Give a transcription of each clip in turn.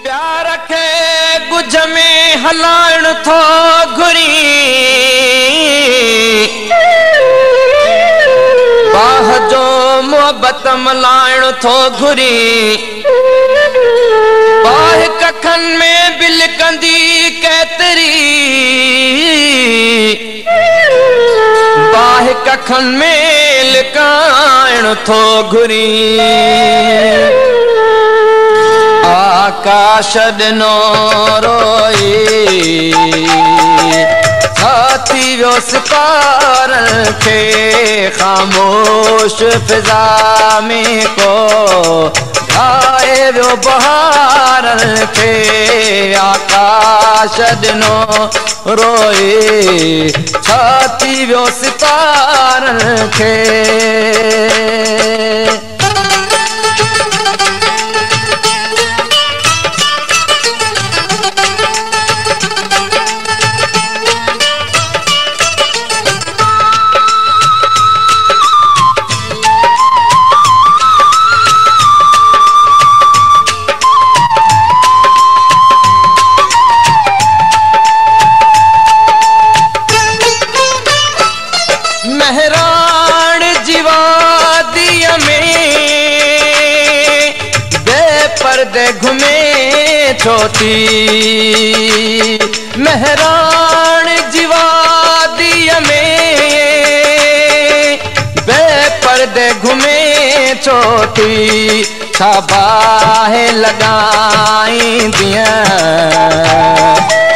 प्यार खे गुज में हलाइण थो घुरी, बाह जो मोहब्बत मलाइण थो घुरी। बाह कखन में बिलकंदी केतरी, बाह कखन में लिकाइण थो घुरी। आकाश ॾिनो रोई, छाती वियो सितारनि खे ख़ामोश फिज़ा में को ठाहे वियो बहारनि खे। आकाश ॾिनो रोई, छाती वियो सितारनि खे। मेहरान जीवादिया में बेपर्दे घूमे छोटी, मेहरान जीवादिया में बेपर्दे घूमे छोटी। छाबाहे लगाई दिया,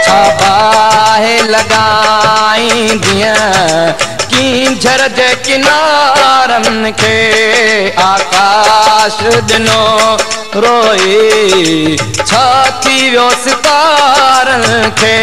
छाबाहे लगाई दिया झर जे किनारन के। आकाश ॾिनो रोई, छाती वियो सितारनि खे।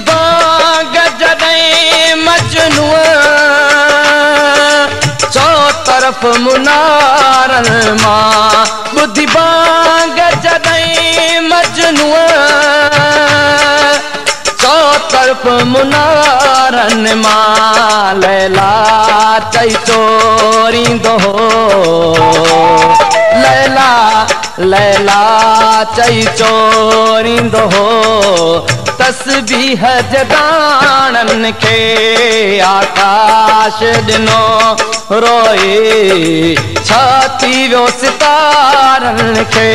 बाग जॾहिं मजनूअ चौ तरफ़ मुनारनि मां, ॿुधी बाग जॾहिं मजनूअ चौ तरफ़ मुनारनि मां। लैला चई चोरींदो हो, लैला लैला चई चोरींदो हो तस्बीह जे दाणनि खे। आकाश ॾिनो रोई, छाती वियो सितारनि खे।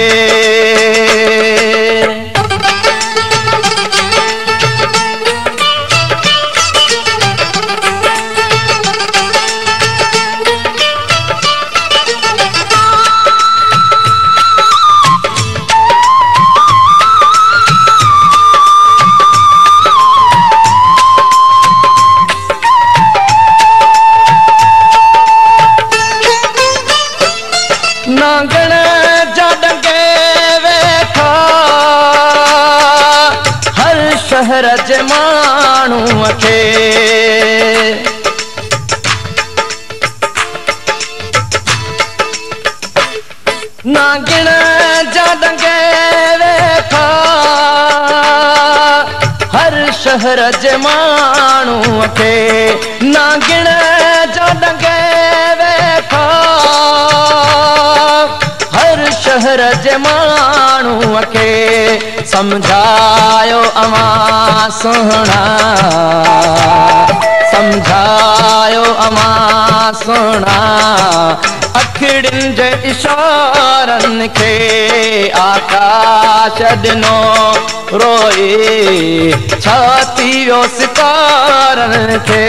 नांगण जा डंगे वेठा हर शहर जे माण्हूअ खे। नांगण जा डंगे वेठा हर शहर जे माण्हूअ खे। नांगण जा डंगे वेठा हर शहर जे माण्हूअ खे। सम्झायो अमां सुहिणा, सम्झायो अमां सुहिणा अखिड़ियुनि जे इशारनि खे। आकाश ॾिनो रोई, छाती वियो सितारनि खे।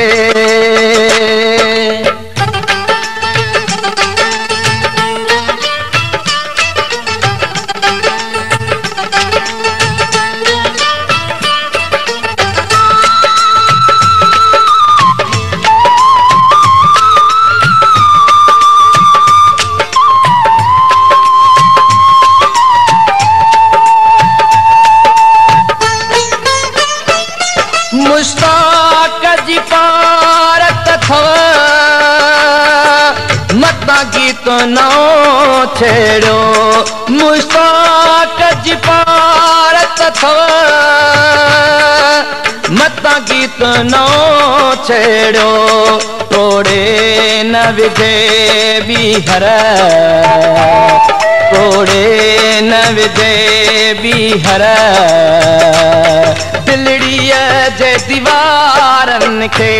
गीत नओ छेड़ो मुश्ताक जी पारत थव मता गीत नओ छेड़ो तोड़े न विझे बीहर तोड़े न विझे बीहर दिलड़ीअ जे दीवारन के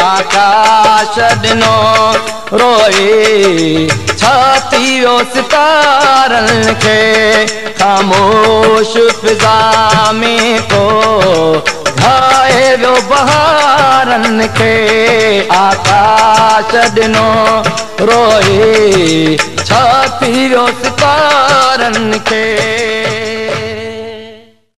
आकाश दिनो रोए छाती वो सितारन के खामोश फिजा में को घाए वो बहारन के आकाश दिनो रोए छाती वो सितारन के।